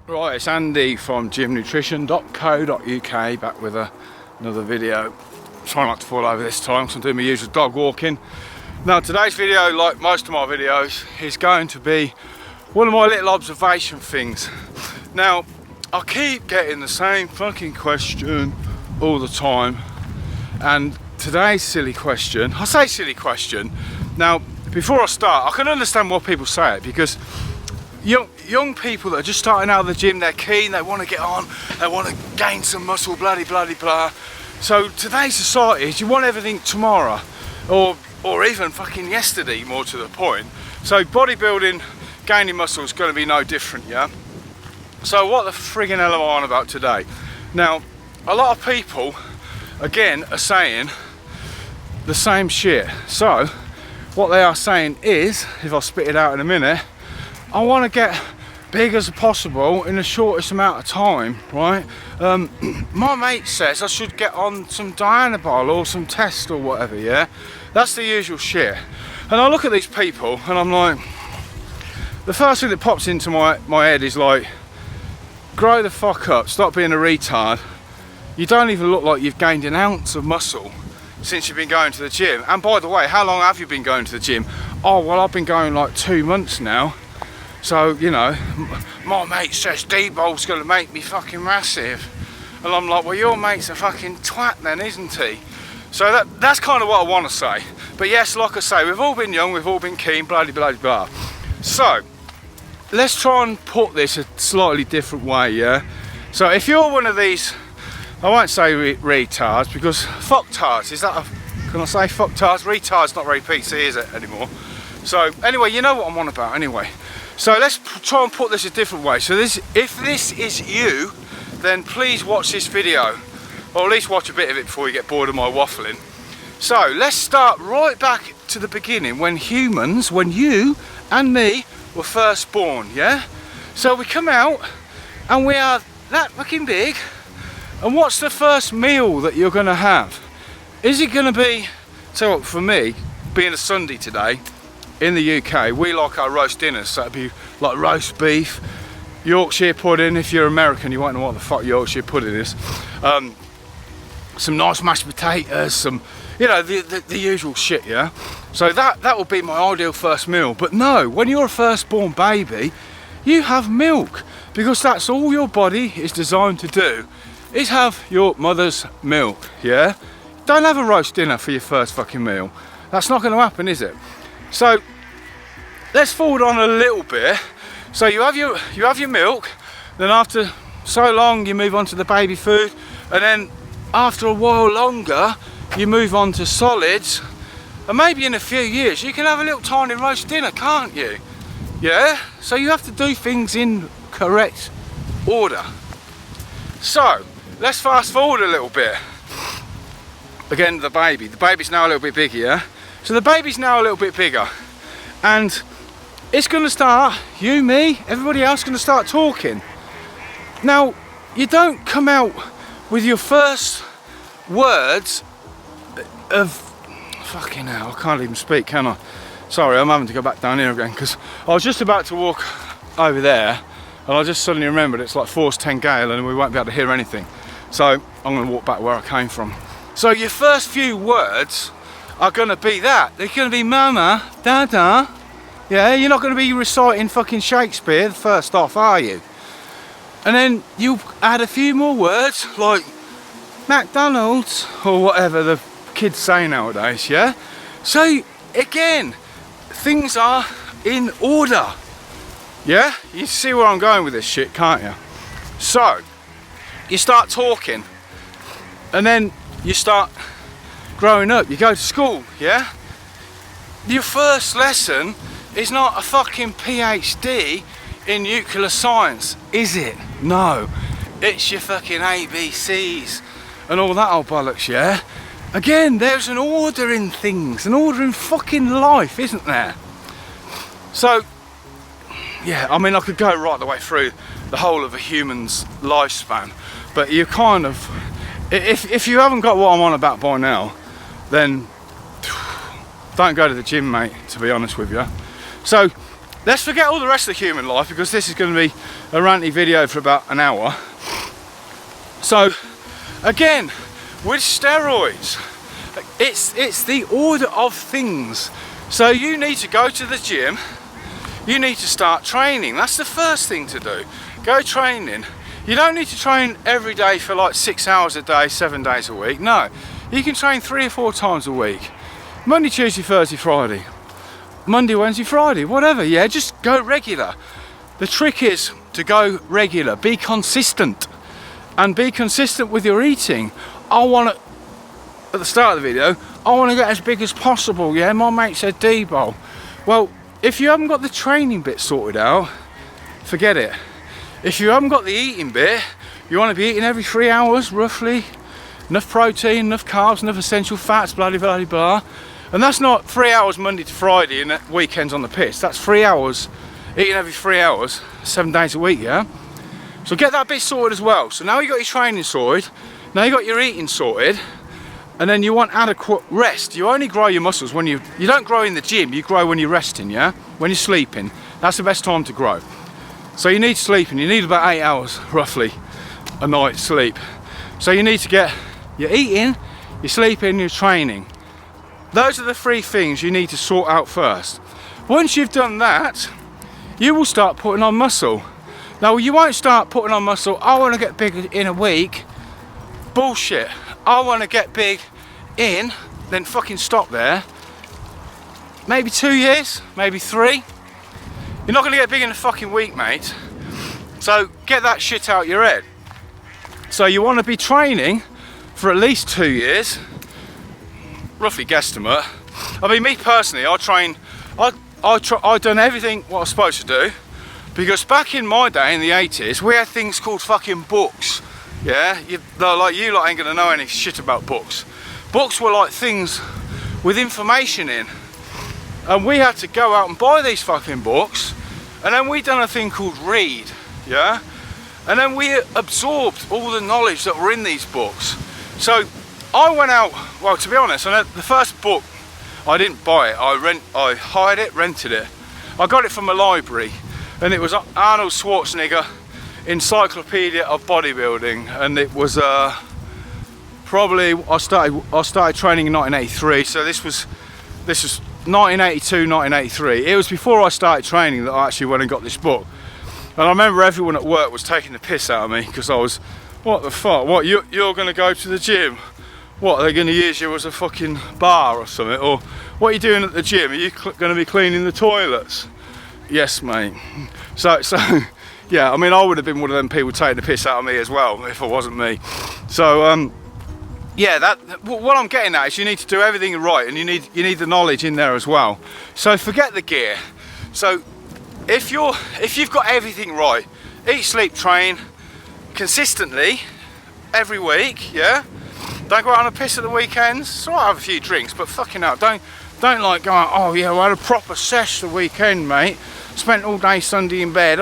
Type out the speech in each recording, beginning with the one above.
Right, it's Andy from gymnutrition.co.uk back with another video. Try not to fall over this time because I'm doing my usual dog walking. Now today's video, like most of my videos, is going to be one of my little observation things. Now, I keep getting the same fucking question all the time, and today's silly question, I say silly question, now before I start, I can understand why people say it, because young people that are just starting out of the gym, they're keen, they want to get on, they want to gain some muscle, bloody blah. So today's society is you want everything tomorrow, or even fucking yesterday, more to the point. So bodybuilding, gaining muscle is going to be no different, yeah? So what the friggin' hell am I on about today? Now, a lot of people, again, are saying the same shit. So what they are saying is, if I spit it out in a minute, I want to get big as possible in the shortest amount of time, right? My mate says I should get on some Dianabol or some test or whatever, yeah? That's the usual shit. And I look at these people and I'm like, the first thing that pops into my head is like, grow the fuck up, stop being a retard. You don't even look like you've gained an ounce of muscle since you've been going to the gym. And by the way, how long have you been going to the gym? Oh, well, I've been going like 2 months now. So, you know, my mate says D-Bol's gonna make me fucking massive. And I'm like, well, your mate's a fucking twat then, isn't he? So that's kind of what I want to say. But yes, like I say, we've all been young, we've all been keen, blah, blah, blah. So, let's try and put this a slightly different way, yeah? So if you're one of these, I won't say retards, because fucktards, is that can I say fucktards? Retard's not very PC, is it, anymore? So, anyway, you know what I'm on about, anyway. So let's try and put this a different way. So if this is you, then please watch this video, or at least watch a bit of it before you get bored of my waffling. So let's start right back to the beginning, when humans, when you and me were first born, yeah? So we come out and we are that fucking big, and what's the first meal that you're gonna have? Is it gonna be, so for me, being a Sunday today, in the UK, we like our roast dinners, so it'd be like roast beef, Yorkshire pudding. If you're American, you won't know what the fuck Yorkshire pudding is. Some nice mashed potatoes, some, you know, the usual shit, yeah? So that would be my ideal first meal. But no, when you're a firstborn baby, you have milk, because that's all your body is designed to do, is have your mother's milk, yeah? Don't have a roast dinner for your first fucking meal. That's not going to happen, is it? So let's forward on a little bit. So you have your milk, then after so long you move on to the baby food, and then after a while longer you move on to solids, and maybe in a few years you can have a little tiny roast dinner, can't you? Yeah? So you have to do things in correct order. So let's fast forward a little bit. Again, the baby's now a little bit bigger, yeah? So the baby's now a little bit bigger, and it's going to start, you, me, everybody else going to start talking. Now, you don't come out with your first words of, fucking hell, I can't even speak, can I? Sorry, I'm having to go back down here again, because I was just about to walk over there, and I just suddenly remembered it's like force 10 gale and we won't be able to hear anything. So I'm going to walk back where I came from. So your first few words are going to be that. They're going to be mama, dada. Yeah, you're not going to be reciting fucking Shakespeare the first off, are you? And then you add a few more words like McDonald's or whatever the kids say nowadays, yeah? So again, things are in order. Yeah? You see where I'm going with this shit, can't you? So you start talking, and then you start growing up, you go to school, yeah? Your first lesson is not a fucking PhD in nuclear science, is it? No. It's your fucking ABCs and all that old bollocks, yeah? Again, there's an order in things, an order in fucking life, isn't there? So, yeah, I mean, I could go right the way through the whole of a human's lifespan, but you kind of, if you haven't got what I'm on about by now, then don't go to the gym, mate, to be honest with you. So let's forget all the rest of the human life, because this is going to be a ranty video for about an hour. So again, with steroids, it's the order of things. So you need to go to the gym, you need to start training. That's the first thing to do. Go training. You don't need to train every day for like 6 hours a day, 7 days a week. No, you can train 3 or 4 times a week. Monday, Tuesday, Thursday, Friday. Monday, Wednesday, Friday, whatever. Yeah, just go regular. The trick is to go regular, be consistent, and be consistent with your eating. I want to, at the start of the video, I want to get as big as possible. Yeah, my mate said D-bowl. Well, if you haven't got the training bit sorted out, forget it. If you haven't got the eating bit, you want to be eating every 3 hours roughly, enough protein, enough carbs, enough essential fats, blah blah blah blah. And that's not 3 hours Monday to Friday and weekends on the piss. That's 3 hours eating every 3 hours, 7 days a week. Yeah, so get that bit sorted as well. So now you got your training sorted, now you got your eating sorted, and then you want adequate rest. You only grow your muscles when you don't grow in the gym, you grow when you're resting. Yeah, when you're sleeping, that's the best time to grow. So you need sleeping, you need about 8 hours roughly a night sleep. So you need to get your eating, your sleeping, your training. Those are the 3 things you need to sort out first. Once you've done that, you will start putting on muscle. Now you won't start putting on muscle, I want to get big in a week. Bullshit. I want to get big in, then fucking stop there. Maybe 2 years, maybe 3. You're not going to get big in a fucking week, mate. So get that shit out your head. So you want to be training for at least 2 years, roughly guesstimate. I mean, me personally, I done everything what I was supposed to do, because back in my day in the 80s, we had things called fucking books. Yeah, you lot ain't gonna know any shit about books. Books were like things with information in. And we had to go out and buy these fucking books, and then we done a thing called read, yeah? And then we absorbed all the knowledge that were in these books. So I went out, well, to be honest, the first book, I didn't buy it, I hired it, rented it. I got it from a library, and it was Arnold Schwarzenegger Encyclopedia of Bodybuilding, and it was probably, I started training in 1983, so this was 1982, 1983. It was before I started training that I actually went and got this book. And I remember everyone at work was taking the piss out of me, because I was, what the fuck, what, you're going to go to the gym? What, are they going to use you as a fucking bar or something? Or what are you doing at the gym? Are you going to be cleaning the toilets? Yes, mate. So yeah, I mean, I would have been one of them people taking the piss out of me as well if it wasn't me. So yeah, what I'm getting at is you need to do everything right, and you need the knowledge in there as well. So forget the gear. So if you've got everything right, eat, sleep, train consistently every week, yeah. Don't go out on a piss at the weekends. So I have a few drinks, but fucking hell, don't like go out, oh yeah, I had a proper sesh the weekend, mate. Spent all day Sunday in bed.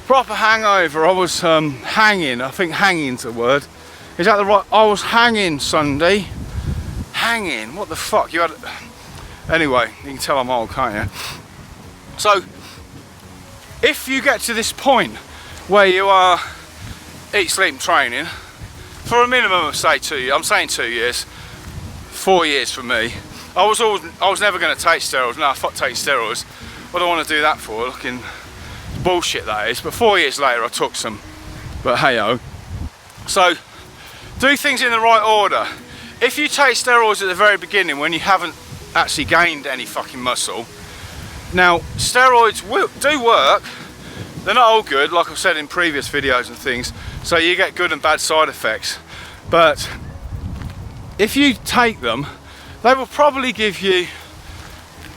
Proper hangover. I was hanging. I think hanging's the word. Is that the right? I was hanging Sunday. Hanging. What the fuck? You had. Anyway, you can tell I'm old, can't you? So, if you get to this point where you are eat, sleep, and training for a minimum of say 2 years, I'm saying 2 years, 4 years for me. I was never going to take steroids. No, fuck taking steroids. What do I want to do that for? Looking bullshit that is. But 4 years later, I took some. But hey-o. So, do things in the right order. If you take steroids at the very beginning when you haven't actually gained any fucking muscle, now steroids do work. They're not all good, like I've said in previous videos and things, so you get good and bad side effects. But if you take them, they will probably give you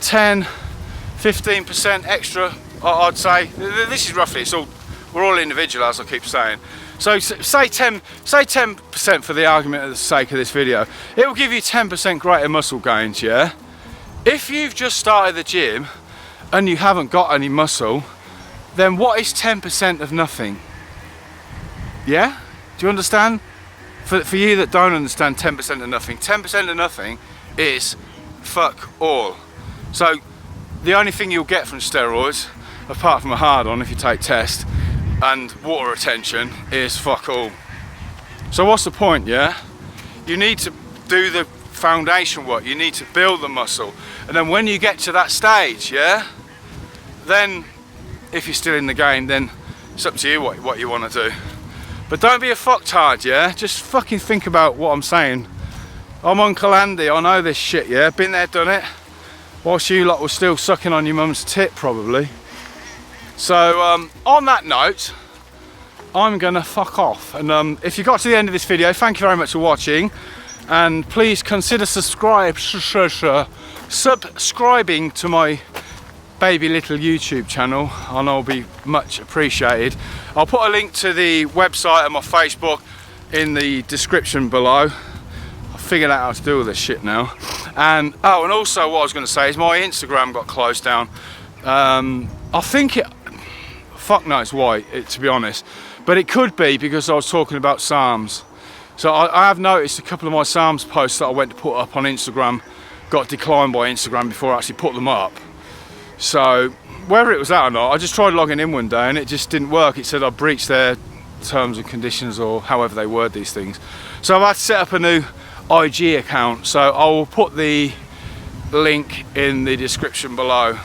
10-15% extra, I'd say. This is roughly, we're all individual, as I keep saying. So say 10% for the argument of the sake of this video. It will give you 10% greater muscle gains, yeah? If you've just started the gym and you haven't got any muscle, then what is 10% of nothing? Yeah? Do you understand? For you that don't understand 10% of nothing, 10% of nothing is fuck all. So the only thing you'll get from steroids apart from a hard on if you take test, and water retention, is fuck all. So what's the point, yeah? You need to do the foundation work, you need to build the muscle, and then when you get to that stage, yeah, then if you're still in the game, then it's up to you what you want to do. But don't be a fucktard, yeah? Just fucking think about what I'm saying. I'm Uncle Andy, I know this shit, yeah? Been there, done it. Whilst you lot were still sucking on your mum's tit, probably. So, on that note, I'm gonna fuck off. And if you got to the end of this video, thank you very much for watching. And please consider subscribing to my baby little YouTube channel, and I'll be much appreciated. I'll put a link to the website and my Facebook in the description below. I've figured out how to do all this shit now. And oh, and also what I was going to say is my Instagram got closed down. I think it, fuck knows why, to be honest, but it could be because I was talking about Psalms. So I have noticed a couple of my Psalms posts that I went to put up on Instagram got declined by Instagram before I actually put them up. So whether it was that or not, I just tried logging in one day and it just didn't work. It said I breached their terms and conditions, or however they word these things. So I've had to set up a new IG account, so I will put the link in the description below.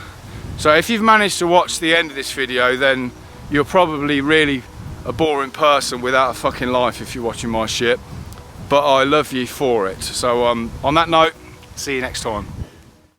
So if you've managed to watch the end of this video, then you're probably really a boring person without a fucking life if you're watching my shit, but I love you for it. So on that note, see you next time.